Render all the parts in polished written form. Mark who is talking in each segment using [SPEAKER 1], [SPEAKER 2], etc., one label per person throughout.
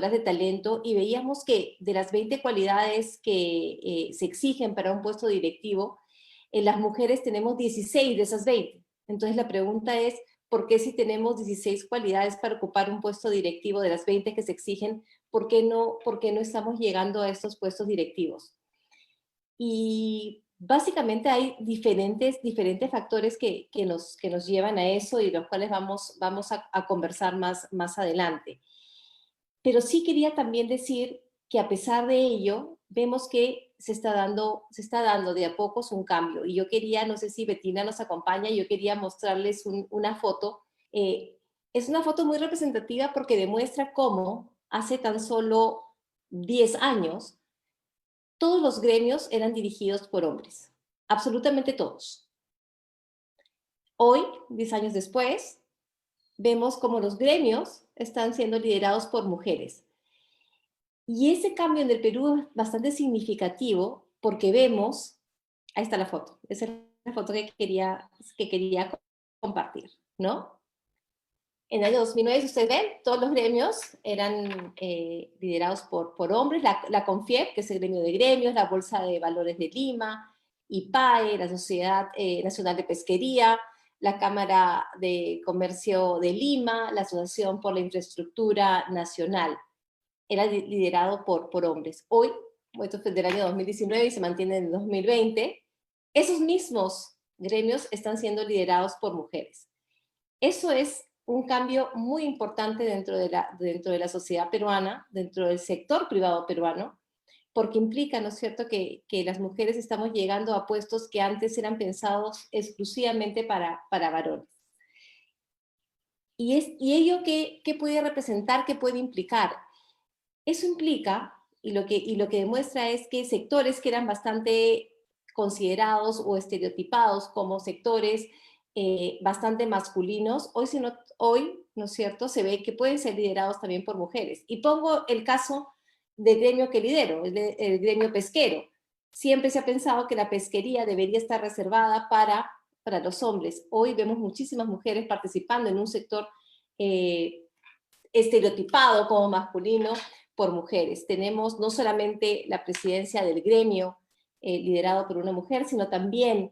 [SPEAKER 1] de talento y veíamos que de las 20 cualidades que se exigen para un puesto directivo, las mujeres tenemos 16 de esas 20. Entonces la pregunta es, ¿por qué si tenemos 16 cualidades para ocupar un puesto directivo de las 20 que se exigen, por qué no estamos llegando a estos puestos directivos? Y básicamente hay diferentes factores que nos llevan a eso y los cuales vamos a conversar más adelante. Pero sí quería también decir que a pesar de ello, vemos que se está dando de a pocos un cambio. Y yo quería, no sé si Bettina nos acompaña, yo quería mostrarles una foto. Es una foto muy representativa porque demuestra cómo hace tan solo 10 años todos los gremios eran dirigidos por hombres, absolutamente todos. Hoy, 10 años después, vemos cómo los gremios están siendo liderados por mujeres. Y ese cambio en el Perú es bastante significativo porque vemos, ahí está la foto, esa es la foto que quería compartir, ¿no? En el año 2009, si ustedes ven, todos los gremios eran liderados por hombres, la CONFIEP, que es el gremio de gremios, la Bolsa de Valores de Lima, IPAE, la Sociedad Nacional de Pesquería, la Cámara de Comercio de Lima, la Asociación por la Infraestructura Nacional. Era liderado por hombres. Hoy, esto es del año 2019 y se mantiene en el 2020, esos mismos gremios están siendo liderados por mujeres. Eso es un cambio muy importante dentro de la sociedad peruana, dentro del sector privado peruano, porque implica, ¿no es cierto?, que las mujeres estamos llegando a puestos que antes eran pensados exclusivamente para varones. ¿Y ello qué puede representar, qué puede implicar? Eso implica, y lo que demuestra es que sectores que eran bastante considerados o estereotipados como sectores bastante masculinos, hoy, ¿no es cierto?, se ve que pueden ser liderados también por mujeres. Y pongo el caso del gremio que lidero, el gremio pesquero. Siempre se ha pensado que la pesquería debería estar reservada para los hombres. Hoy vemos muchísimas mujeres participando en un sector estereotipado como masculino por mujeres. Tenemos no solamente la presidencia del gremio liderado por una mujer, sino también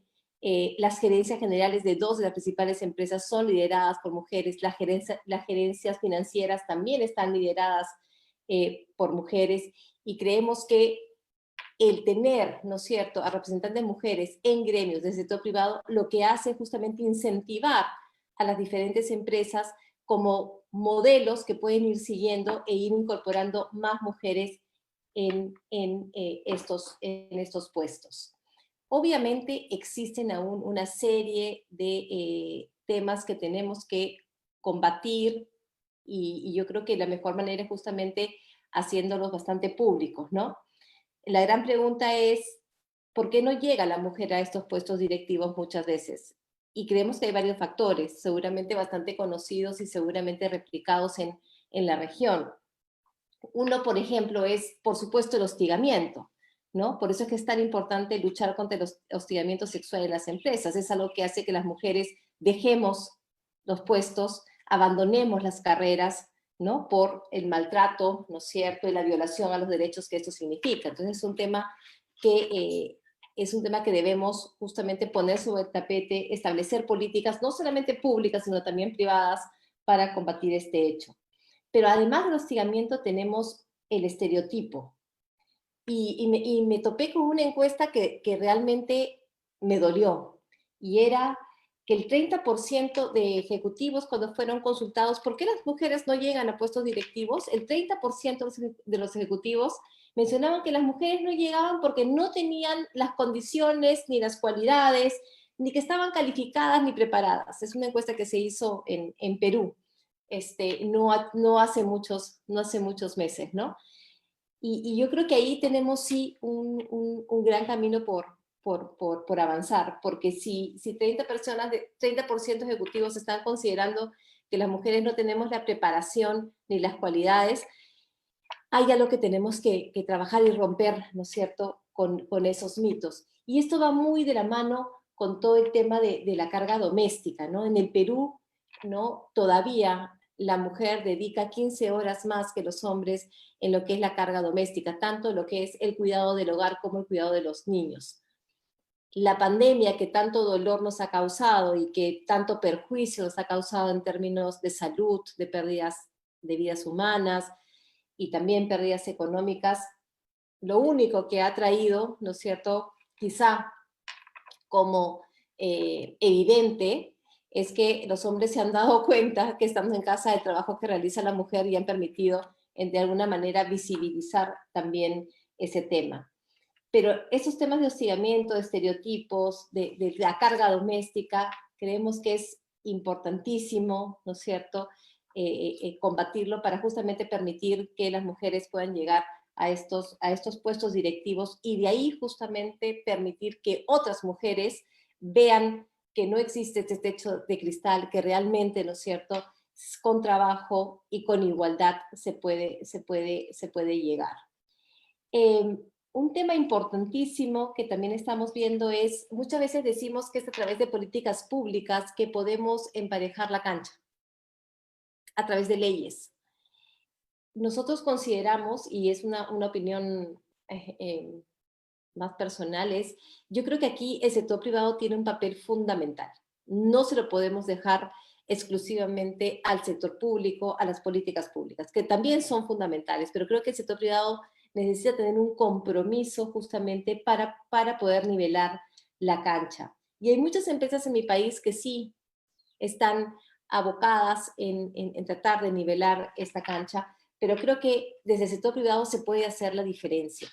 [SPEAKER 1] las gerencias generales de 2 de las principales empresas son lideradas por mujeres, las gerencias financieras también están lideradas por mujeres, y creemos que el tener, ¿no es cierto?, a representantes mujeres en gremios del sector privado, lo que hace es justamente incentivar a las diferentes empresas como modelos que pueden ir siguiendo e ir incorporando más mujeres en estos puestos. Obviamente existen aún una serie de temas que tenemos que combatir y yo creo que la mejor manera es justamente haciéndolos bastante públicos, ¿no? La gran pregunta es, ¿por qué no llega la mujer a estos puestos directivos muchas veces? Y creemos que hay varios factores, seguramente bastante conocidos y seguramente replicados en la región. Uno, por ejemplo, es, por supuesto, el hostigamiento, ¿no? Por eso es que es tan importante luchar contra el hostigamiento sexual en las empresas. Es algo que hace que las mujeres dejemos los puestos, abandonemos las carreras, ¿no?, por el maltrato, ¿no es cierto?, y la violación a los derechos que esto significa. Entonces es un tema que debemos justamente poner sobre el tapete, establecer políticas, no solamente públicas, sino también privadas, para combatir este hecho. Pero además del hostigamiento tenemos el estereotipo. Y me topé con una encuesta que realmente me dolió, y era que el 30% de ejecutivos, cuando fueron consultados, ¿por qué las mujeres no llegan a puestos directivos? El 30% de los ejecutivos mencionaban que las mujeres no llegaban porque no tenían las condiciones, ni las cualidades, ni que estaban calificadas ni preparadas. Es una encuesta que se hizo en Perú, no hace muchos meses, ¿no? Y yo creo que ahí tenemos sí un gran camino por avanzar, porque si 30% ejecutivos están considerando que las mujeres no tenemos la preparación ni las cualidades, hay algo que tenemos que trabajar y romper, ¿no es cierto?, con esos mitos. Y esto va muy de la mano con todo el tema de la carga doméstica, ¿no? En el Perú, ¿no?, todavía la mujer dedica 15 horas más que los hombres en lo que es la carga doméstica, tanto lo que es el cuidado del hogar como el cuidado de los niños. La pandemia que tanto dolor nos ha causado y que tanto perjuicio nos ha causado en términos de salud, de pérdidas de vidas humanas y también pérdidas económicas, lo único que ha traído, ¿no es cierto?, quizá como evidente, es que los hombres se han dado cuenta que estando en casa el trabajo que realiza la mujer y han permitido de alguna manera visibilizar también ese tema. Pero esos temas de hostigamiento, de estereotipos, de la carga doméstica, creemos que es importantísimo, ¿no es cierto?, combatirlo para justamente permitir que las mujeres puedan llegar a estos puestos directivos y de ahí justamente permitir que otras mujeres vean que no existe este techo de cristal, que realmente, ¿no es cierto?, con trabajo y con igualdad se puede llegar. Un tema importantísimo que también estamos viendo es, muchas veces decimos que es a través de políticas públicas que podemos emparejar la cancha, a través de leyes. Nosotros consideramos, y es una opinión más personal, yo creo que aquí el sector privado tiene un papel fundamental. No se lo podemos dejar exclusivamente al sector público, a las políticas públicas, que también son fundamentales, pero creo que el sector privado necesita tener un compromiso justamente para poder nivelar la cancha. Y hay muchas empresas en mi país que sí están abocadas en tratar de nivelar esta cancha, pero creo que desde el sector privado se puede hacer la diferencia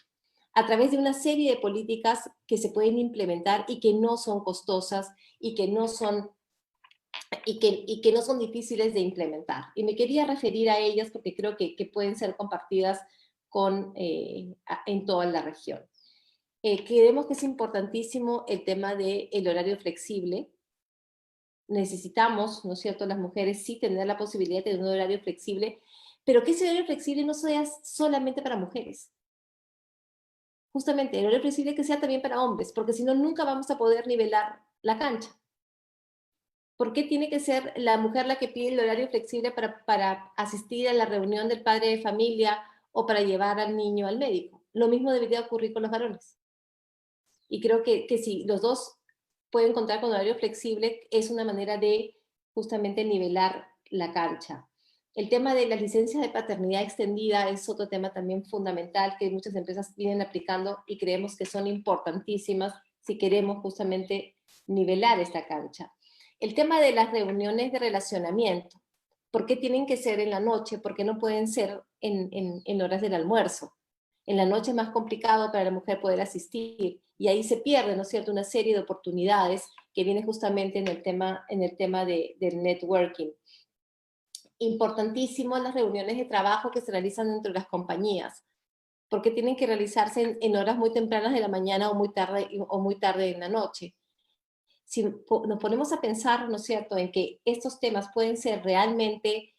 [SPEAKER 1] a través de una serie de políticas que se pueden implementar y que no son costosas y que no son difíciles de implementar. Y me quería referir a ellas porque creo que pueden ser compartidas en toda la región. Creemos que es importantísimo el tema del horario flexible. Necesitamos, ¿no es cierto?, las mujeres sí tener la posibilidad de tener un horario flexible, pero que ese horario flexible no sea solamente para mujeres. Justamente el horario flexible que sea también para hombres, porque si no, nunca vamos a poder nivelar la cancha. ¿Por qué tiene que ser la mujer la que pide el horario flexible para asistir a la reunión del padre de familia o para llevar al niño al médico? Lo mismo debería ocurrir con los varones. Y creo que si los dos pueden contar con horario flexible, es una manera de justamente nivelar la cancha. El tema de las licencias de paternidad extendida es otro tema también fundamental que muchas empresas vienen aplicando y creemos que son importantísimas si queremos justamente nivelar esta cancha. El tema de las reuniones de relacionamiento. ¿Por qué tienen que ser en la noche? ¿Por qué no pueden ser en horas del almuerzo? En la noche es más complicado para la mujer poder asistir y ahí se pierde, ¿no es cierto?, una serie de oportunidades que viene justamente en el tema del networking. Importantísimo las reuniones de trabajo que se realizan dentro de las compañías, porque tienen que realizarse en horas muy tempranas de la mañana o muy tarde en la noche. Si nos ponemos a pensar, ¿no es cierto?, en que estos temas pueden ser realmente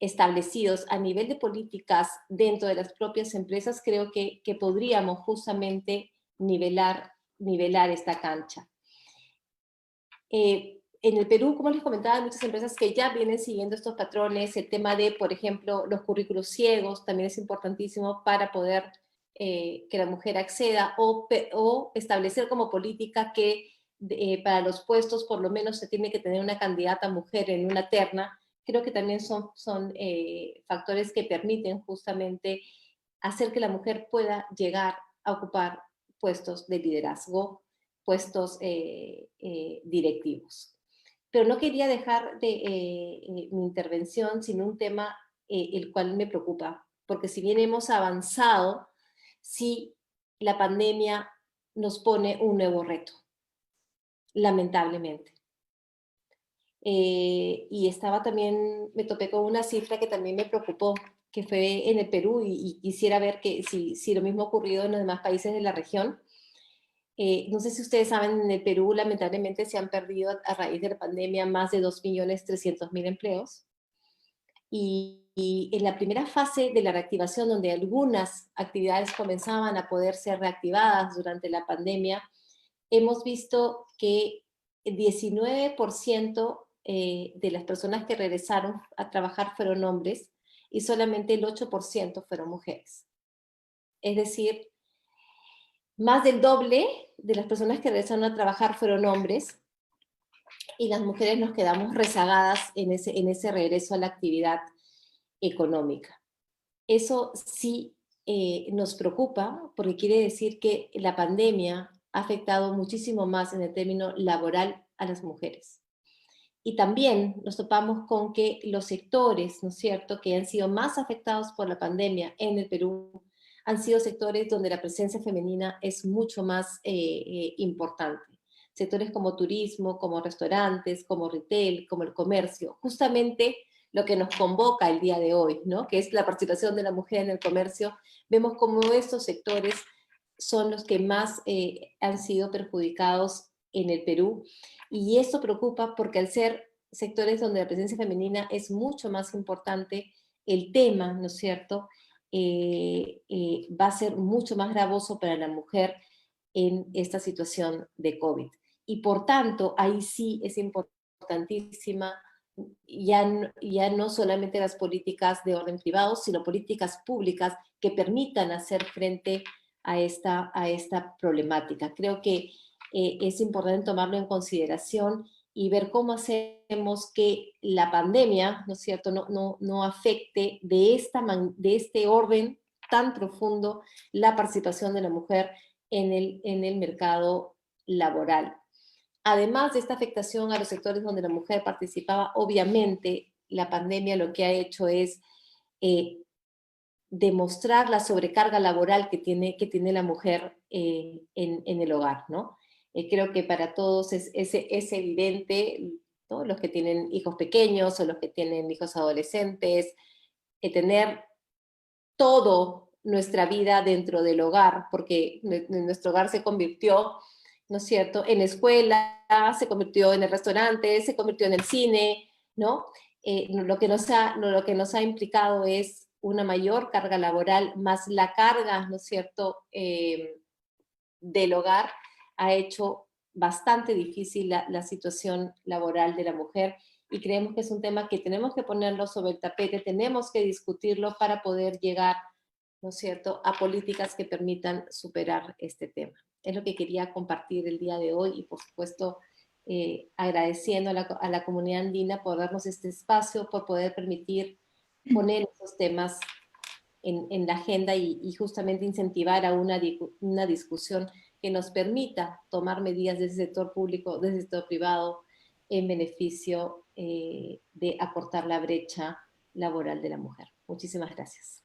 [SPEAKER 1] establecidos a nivel de políticas dentro de las propias empresas, creo que podríamos justamente nivelar esta cancha. En el Perú, como les comentaba, hay muchas empresas que ya vienen siguiendo estos patrones. El tema de, por ejemplo, los currículos ciegos también es importantísimo para poder que la mujer acceda o establecer como política que para los puestos por lo menos se tiene que tener una candidata mujer en una terna. Creo que también son factores que permiten justamente hacer que la mujer pueda llegar a ocupar puestos de liderazgo, puestos directivos. Pero no quería dejar mi intervención sin un tema el cual me preocupa, porque si bien hemos avanzado, sí la pandemia nos pone un nuevo reto, lamentablemente. Y estaba también, me topé con una cifra que también me preocupó, que fue en el Perú, y quisiera ver si lo mismo ha ocurrido en los demás países de la región. No sé si ustedes saben, en el Perú lamentablemente se han perdido a raíz de la pandemia más de 2.300.000 empleos. Y en la primera fase de la reactivación, donde algunas actividades comenzaban a poder ser reactivadas durante la pandemia, hemos visto que el 19% de las personas que regresaron a trabajar fueron hombres y solamente el 8% fueron mujeres. Es decir, más del doble de las personas que regresaron a trabajar fueron hombres y las mujeres nos quedamos rezagadas en ese regreso a la actividad económica. Eso sí nos preocupa porque quiere decir que la pandemia ha afectado muchísimo más en el término laboral a las mujeres. Y también nos topamos con que los sectores, ¿no es cierto?, que han sido más afectados por la pandemia en el Perú, han sido sectores donde la presencia femenina es mucho más importante. Sectores como turismo, como restaurantes, como retail, como el comercio. Justamente lo que nos convoca el día de hoy, ¿no?, que es la participación de la mujer en el comercio, vemos como estos sectores son los que más han sido perjudicados en el Perú. Y esto preocupa porque al ser sectores donde la presencia femenina es mucho más importante, el tema, ¿no es cierto?, va a ser mucho más gravoso para la mujer en esta situación de COVID. Y por tanto, ahí sí es importantísima ya no solamente las políticas de orden privado, sino políticas públicas que permitan hacer frente a esta problemática. Creo que es importante tomarlo en consideración y ver cómo hacemos que la pandemia, ¿no es cierto?, no afecte de este orden tan profundo la participación de la mujer en el mercado laboral. Además de esta afectación a los sectores donde la mujer participaba, obviamente la pandemia lo que ha hecho es eh, demostrar la sobrecarga laboral que tiene la mujer en el hogar, ¿no? Creo que para todos es evidente, ¿no?, los que tienen hijos pequeños o los que tienen hijos adolescentes, tener todo nuestra vida dentro del hogar, porque nuestro hogar se convirtió, ¿no es cierto?, en escuela, se convirtió en el restaurante, se convirtió en el cine, ¿no? Lo que nos ha implicado es una mayor carga laboral, más la carga, ¿no es cierto?, del hogar, ha hecho bastante difícil la situación laboral de la mujer y creemos que es un tema que tenemos que ponerlo sobre el tapete, tenemos que discutirlo para poder llegar, ¿no es cierto?, a políticas que permitan superar este tema. Es lo que quería compartir el día de hoy y, por supuesto, agradeciendo a la comunidad andina por darnos este espacio, por poder permitir poner estos temas en la agenda y justamente incentivar a una discusión que nos permita tomar medidas desde el sector público, desde el sector privado, en beneficio de acortar la brecha laboral de la mujer. Muchísimas gracias.